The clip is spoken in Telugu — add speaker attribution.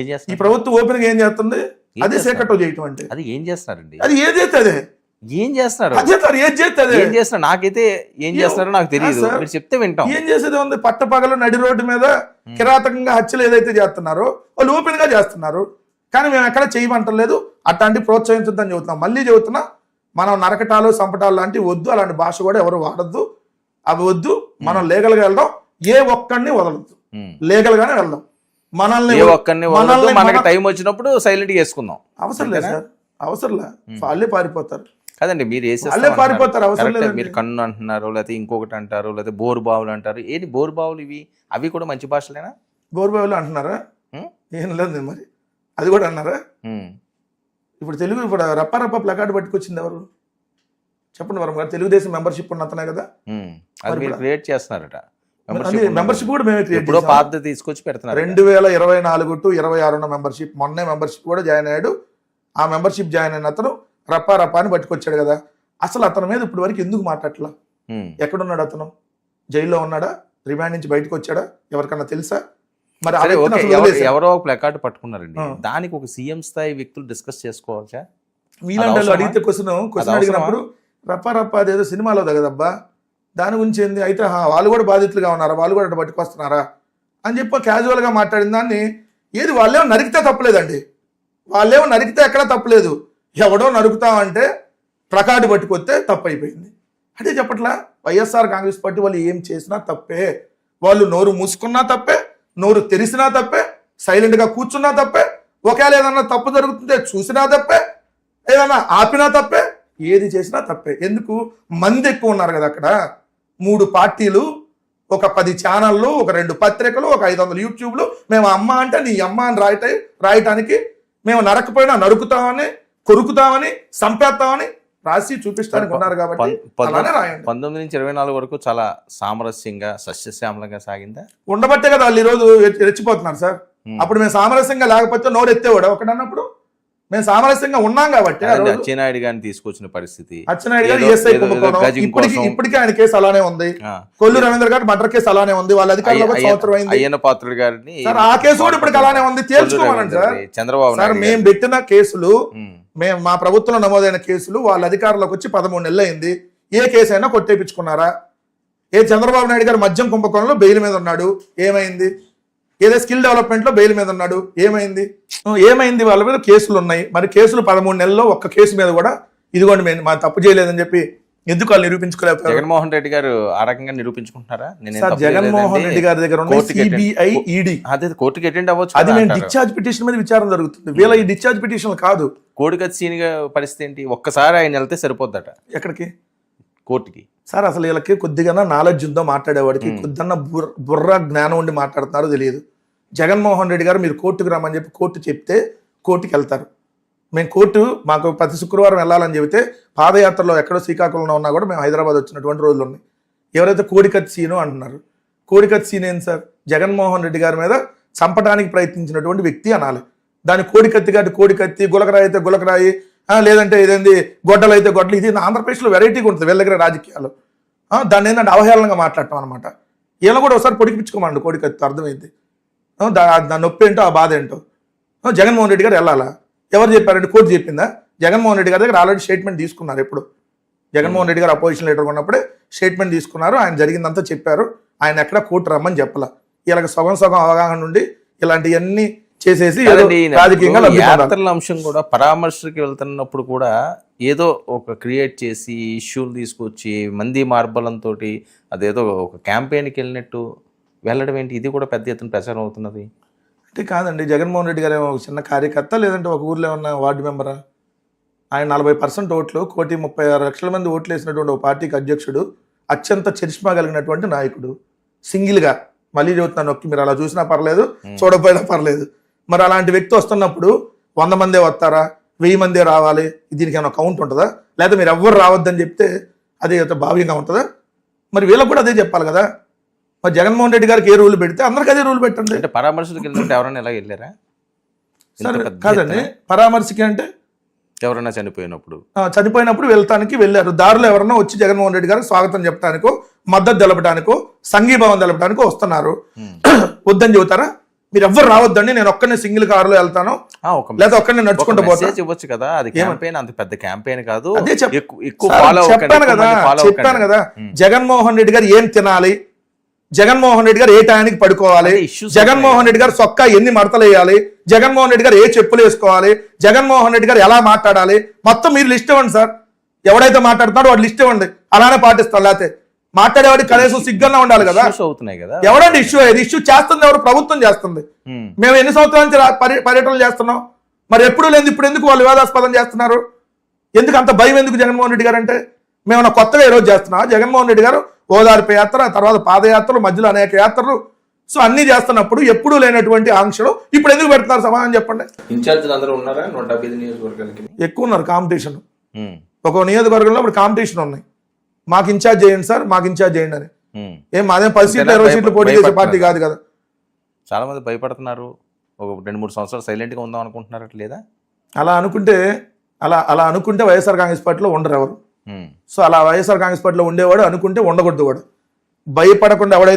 Speaker 1: ఈ ప్రభుత్వం ఓపెన్ గా ఏం చేస్తుంది? అదే సేకట్టో చేయటం అంటే
Speaker 2: అది ఏం చేస్తున్నారండి?
Speaker 1: అది ఏం చేస్తే అదే
Speaker 2: ఏం చేస్తున్నారు?
Speaker 1: ఏం
Speaker 2: చేస్తున్నారు నాకైతే ఏం చేస్తున్నారో నాకు తెలియదు. మీరు చెప్తే వింటాం.
Speaker 1: ఏం చేసేది ఉంది? పట్టపగలు నడి రోడ్డు మీద కిరాతకంగా హత్యలు ఏదైతే చేస్తున్నారో వాళ్ళు ఓపెన్ గా చేస్తున్నారు. కానీ మేము ఎక్కడ చేయమంటలేదు, అట్లాంటి ప్రోత్సహించొద్దని చెబుతున్నాం. మళ్ళీ చెబుతున్నా, మనం నరకటాలు సంపటాలు లాంటి వద్దు, అలాంటి భాష కూడా ఎవరు వాడద్దు, అవి వద్దు. మనం లీగల్ గా వెళ్దాం, ఏ ఒక్కడిని వదలద్దు, లీగల్ గానే వెళ్దాం.
Speaker 2: మనకి టైం వచ్చినప్పుడు సైలెంట్ గా వేసుకుందాం.
Speaker 1: అవసరం లేదు సార్, అవసరం లేదు. వాళ్ళే పారిపోతారు
Speaker 2: కదండి. మీరు
Speaker 1: పారిపోతారు, అవసరం లేదు.
Speaker 2: మీరు కన్ను అంటున్నారు, లేకపోతే ఇంకొకటి అంటారు, లేకపోతే బోరు బావులు అంటారు. ఏంటి బోరు బావులు ఇవి? అవి కూడా మంచి భాషలేనా?
Speaker 1: బోరు బావులు అంటున్నారా? ఏం లేదు మరి, అది కూడా అన్నారా? ఇప్పుడు తెలుగు ఇప్పుడు రప్ప ప్లకార్డు పట్టుకొచ్చింది ఎవరు చెప్పండి? వరం గారు తెలుగుదేశం మెంబర్షిప్ ఉన్న అతనే కదా,
Speaker 2: అది మీరు క్రియేట్ చేస్తున్నారట.
Speaker 1: మెంబర్షిప్ కూడా మేమే క్రియేట్ చేసాం.
Speaker 2: పాత తీసుకొచ్చి పెడుతున్నారు.
Speaker 1: 2024 to 26 ఉన్న మెంబర్షిప్. మొన్నే మెంబర్షిప్ కూడా జాయిన్ అయ్యాడు. ఆ మెంబర్షిప్ జాయిన్ అయిన అతను రప్ప అని పట్టుకొచ్చాడు కదా. అసలు అతని మీద ఇప్పుడు వరకు ఎందుకు మాట్లాడలా? ఎక్కడున్నాడు అతను? జైల్లో ఉన్నాడా? రిమాండ్ నుంచి బయటకు వచ్చాడా? ఎవరికన్నా తెలుసా? మరి
Speaker 2: ఎవరో ప్లకార్డు పట్టుకున్నారండి, దానికి ఒక సీఎం స్థాయి వ్యక్తులు డిస్కస్ చేసుకోవచ్చా?
Speaker 1: మీలాంటి అడిగితే క్వశ్చన్ అడిగినప్పుడు రప్ప అదేదో సినిమాలో కదబ్బా, దాని గురించి ఏంది? అయితే వాళ్ళు కూడా బాధితులుగా ఉన్నారా, వాళ్ళు కూడా అటు పట్టుకొస్తున్నారా అని చెప్పి క్యాజువల్ గా మాట్లాడిన దాన్ని ఏది వాళ్ళేమో నరికితే తప్పలేదండి. వాళ్ళేమో నరికితే ఎక్కడా తప్పలేదు. ఎవడో నరుకుతామంటే ప్లకార్డు పట్టుకొస్తే తప్పైపోయింది. అంటే చెప్పట్లా వైఎస్ఆర్ కాంగ్రెస్ పార్టీ వాళ్ళు ఏం చేసినా తప్పే. వాళ్ళు నోరు మూసుకున్నా తప్పే, నోరు తెరిసినా తప్పే, సైలెంట్ గా కూర్చున్నా తప్పే, ఒకవేళ ఏదన్నా తప్పు జరుగుతుంటే చూసినా తప్పే, ఏదన్నా ఆపినా తప్పే, ఏది చేసినా తప్పే. ఎందుకు? మంది ఎక్కువ ఉన్నారు కదా అక్కడ. 3 పార్టీలు, ఒక 10 ఛానళ్ళు, ఒక 2 పత్రికలు, ఒక 500 యూట్యూబ్లు. మేము అమ్మ అంటే నీ అమ్మ అని రాయటానికి, మేము నరకపోయినా నరుకుతామని, కొరుకుతామని, సంపేస్తామని రాసి చూపిస్తానికి ఉన్నారు కాబట్టి
Speaker 2: 19 నుంచి 24 వరకు చాలా సామరస్యంగా సస్యశ్యామలంగా సాగిందా?
Speaker 1: ఉండబట్టే కదా వాళ్ళు ఈరోజు రెచ్చిపోతున్నారు సార్. అప్పుడు మేము సామరస్యంగా లేకపోతే నోరు ఎత్తేవాడు ఒకటి అన్నప్పుడు. మేము సామరస్యంగా ఉన్నాం కాబట్టి.
Speaker 2: అచ్చెన్నాయుడు గారిని తీసుకొచ్చిన పరిస్థితి,
Speaker 1: అచ్చెన్నాయుడు గారు ESI ఇప్పటికీ ఆయన కేసు అలానే ఉంది. కొల్లు రవీంద్ర గారి మర్డర్ కేసు అలానే ఉంది. వాళ్ళ అధికారులు సంవత్సరం అయింది.
Speaker 2: అయ్యన్న పాత్రుడు గారిని
Speaker 1: ఆ కేసు కూడా ఇప్పటికి అలానే ఉంది. తేల్చుకోమనండి సార్.
Speaker 2: చంద్రబాబు
Speaker 1: సార్ మేము పెట్టిన కేసులు, మేము మా ప్రభుత్వంలో నమోదైన కేసులు వాళ్ళ అధికారులకు వచ్చి 13 నెలలు అయింది. ఏ కేసు అయినా కొట్టేపించుకున్నారా? చంద్రబాబు నాయుడు గారు మద్యం కుంభకోణంలో బెయిల్ మీద ఉన్నాడు, ఏమైంది? ఏదో స్కిల్ డెవలప్మెంట్ లో బెయిల్ మీద ఉన్నాడు, ఏమైంది? వాళ్ళ మీద కేసులు ఉన్నాయి. మరి కేసులు 13 నెలల్లో ఒక్క కేసు మీద కూడా ఇదిగోండి మేము మా తప్పు చేయలేదని చెప్పి ఎందుకు వాళ్ళు నిరూపించుకోలేకపోయారు?
Speaker 2: జగన్మోహన్ రెడ్డి గారు ఆ రకంగా నిరూపించుకుంటున్నారా?
Speaker 1: జగన్మోహన్ రెడ్డి గారి దగ్గర ఉన్న సిబిఐ, ఈడీ
Speaker 2: అదే కోర్టుకి అటెండ్ అవ్వచ్చు.
Speaker 1: అది నేను డిశ్చార్జ్ పిటిషన్ మీద విచారణ జరుగుతుంది. వీళ్ళ ఈ డిశ్చార్జ్ పిటిషన్ కాదు.
Speaker 2: కోడికత్తి సీన్ పరిస్థితి ఏంటి? ఒక్కసారి ఆయన వెళ్తే సరిపోద్దట
Speaker 1: ఎక్కడికి?
Speaker 2: కోర్టుకి.
Speaker 1: సార్ అసలు వీళ్ళకి కొద్దిగా నాలెడ్జ్ ఉందో మాట్లాడేవాడికి, కొద్దిగా బుర్ర జ్ఞానం ఉండి మాట్లాడుతున్నారో తెలియదు. జగన్మోహన్ రెడ్డి గారు మీరు కోర్టుకు రమ్మని చెప్పి కోర్టు చెప్తే కోర్టుకి వెళ్తారు. మేము కోర్టు మాకు ప్రతి శుక్రవారం వెళ్ళాలని చెబితే పాదయాత్రలో ఎక్కడో శ్రీకాకుళంలో ఉన్నా కూడా మేము హైదరాబాద్ వచ్చినటువంటి రోజులు ఉన్నాయి. ఎవరైతే కోడికత్తి సీను అంటున్నారు, కోడికత్తి సీన్ ఏంటి సార్? జగన్మోహన్ రెడ్డి గారి మీద చంపడానికి ప్రయత్నించినటువంటి వ్యక్తి అనాలి. దాని కోడికత్తి కాబట్టి కోడికత్తి, గులకరాయి అయితే గులకరాయి, లేదంటే ఇదేంది గొడ్డలు అయితే గొడ్డలు. ఇది ఆంధ్రప్రదేశ్లో వెరైటీగా ఉంటుంది వీళ్ళ దగ్గర రాజకీయాలు. దాన్ని ఏంటంటే అవహేళనగా మాట్లాడటం అనమాట. వీళ్ళని కూడా ఒకసారి పొడికిపించుకోమండి కోడికత్తి, అర్థమైంది. దాని నొప్పి ఏంటో ఆ బాధ ఏంటో. జగన్మోహన్ రెడ్డి గారు వెళ్ళాలా? ఎవరు చెప్పారంటే కోర్టు చెప్పిందా? జగన్మోహన్ రెడ్డి గారి దగ్గర ఆల్రెడీ స్టేట్మెంట్ తీసుకున్నారు. ఎప్పుడు జగన్మోహన్ రెడ్డి గారు అపోజిషన్ లీడర్ ఉన్నప్పుడే స్టేట్మెంట్ తీసుకున్నారు. ఆయన జరిగిందంతా చెప్పారు. ఆయన ఎక్కడ కోర్టు రమ్మని చెప్పాల. వీళ్ళకి సగం అవగాహన నుండి ఇలాంటివన్నీ చేసేసి రాజకీయంగా
Speaker 2: యాత్రల అంశం కూడా పరామర్శకి వెళ్తున్నప్పుడు కూడా ఏదో ఒక క్రియేట్ చేసి ఇష్యూలు తీసుకొచ్చి మంది మార్బలంతో అదేదో ఒక క్యాంపెయిన్కి వెళ్ళినట్టు వెళ్ళడం ఏంటి? ఇది కూడా పెద్ద ఎత్తున ప్రచారం అవుతున్నది
Speaker 1: అంటే కాదండి. జగన్మోహన్ రెడ్డి గారు ఒక చిన్న కార్యకర్త, లేదంటే ఒక ఊర్లో ఉన్న వార్డు మెంబరా? ఆయన 40% ఓట్లు, 1,36,00,000 మంది ఓట్లు వేసినటువంటి ఒక పార్టీకి అధ్యక్షుడు, అత్యంత చరిష్మా కలిగినటువంటి నాయకుడు, సింగిల్గా. మళ్ళీ చెబుతున్నాను, నొక్కి మీరు అలా చూసినా పర్లేదు, చూడకపోయినా పర్లేదు. మరి అలాంటి వ్యక్తి వస్తున్నప్పుడు 100 మందే వస్తారా, 1000 మందే రావాలి, దీనికి ఏమైనా కౌంట్ ఉంటుందా? లేదా మీరు ఎవ్వరు రావద్దని చెప్తే అది భావ్యంగా ఉంటుందా? మరి వీళ్ళకి కూడా అదే చెప్పాలి కదా. మరి జగన్మోహన్ రెడ్డి గారికి ఏ రూల్ పెడితే అందరికి అదే రూల్ పెట్టండి.
Speaker 2: అంటే పరామర్శకు వెళ్తుంటే ఎవరైనా ఎలా వెళ్ళారా?
Speaker 1: సరే కాదండి, పరామర్శకి అంటే
Speaker 2: ఎవరైనా
Speaker 1: చనిపోయినప్పుడు వెళ్తానికి వెళ్ళారు. దారిలో ఎవరన్నా వచ్చి జగన్మోహన్ రెడ్డి గారికి స్వాగతం చెప్పడానికో, మద్దతు తెలపడానికో, సంఘీభావం తెలపడానికో వస్తున్నారు. వద్దని చెబుతారా? మీరు ఎవ్వరు రావద్దండి, నేను ఒక్కనే సింగిల్ కారులో వెళ్తాను, లేదా ఒక్కనే నడుచుకుంటూ పోతాను.
Speaker 2: మెసేజ్ ఇవ్వచ్చు కదా, అది క్యాంపెయిన్ అంత పెద్ద క్యాంపెయిన్ కాదు.
Speaker 1: అదే
Speaker 2: ఎక్కువ ఫాలో
Speaker 1: చెప్పాను కదా, జగన్మోహన్ రెడ్డి గారు ఏం తినాలి, జగన్మోహన్ రెడ్డి గారు ఏ టయానికి పడుకోవాలి, జగన్మోహన్ రెడ్డి గారు సొక్కా ఎన్ని మడతలు వేయాలి, జగన్మోహన్ రెడ్డి గారు ఏ చెప్పులు వేసుకోవాలి, జగన్మోహన్ రెడ్డి గారు ఎలా మాట్లాడాలి, మొత్తం మీరు లిస్ట్ ఇవ్వండి సార్. ఎవడైతే మాట్లాడుతున్నాడో వాడు లిస్ట్ ఇవ్వండి, అలానే పాటిస్తాను. లేకపోతే మాట్లాడేవాడికి కనీసం సిగ్గున్నా ఉండాలి కదా.
Speaker 2: అవుతున్నాయి కదా,
Speaker 1: ఎవడండి ఇష్యూ అయ్యేది? ఇష్యూ చేస్తుంది ఎవరు? ప్రభుత్వం చేస్తుంది. మేము ఎన్ని సంవత్సరాల నుంచి పర్యటనలు చేస్తున్నాం, మరి ఎప్పుడు లేదు, ఇప్పుడు ఎందుకు వాళ్ళు వివాదాస్పదం చేస్తున్నారు? ఎందుకు అంత భయం ఎందుకు జగన్మోహన్ రెడ్డి గారు అంటే? మేము కొత్తగా ఈరోజు చేస్తున్నాం. జగన్మోహన్ రెడ్డి గారు ఓదార్పు యాత్ర, తర్వాత పాదయాత్రలు, మధ్యలో అనేక యాత్రలు, సో అన్ని చేస్తున్నప్పుడు ఎప్పుడూ లేనటువంటి ఆంక్షలు ఇప్పుడు ఎందుకు పెడుతున్నారు? సమాధానం చెప్పండి.
Speaker 2: ఇన్ఛార్జీలు అందరూ ఉన్నారా 175 నియోజకవర్గాలకి?
Speaker 1: ఎక్కువ ఉన్నారు కాంపిటీషన్. ఒక నియోజకవర్గంలో ఇప్పుడు కాంపిటీషన్ ఉన్నాయి, మాకు ఇన్ఛార్జ్ చేయండి సార్, మాకు ఇన్ఛార్జ్ చేయండి అని. ఏం మాదేం 10 సీట్లు 20 సీట్లు పోటీ చేసే పార్టీ కాదు కదా.
Speaker 2: చాలా మంది భయపడుతున్నారు, ఒక 2-3 సంవత్సరాలు సైలెంట్ గా ఉందాం అనుకుంటున్నారు, లేదా?
Speaker 1: అలా అనుకుంటే వైఎస్ఆర్ కాంగ్రెస్ పార్టీలో ఉండరు ఎవరు. సో అలా వైఎస్ఆర్ కాంగ్రెస్ పార్టీలో ఉండేవాడు అనుకుంటే ఉండకూడదు. వాడు భయపడకుండా ఎవడైతే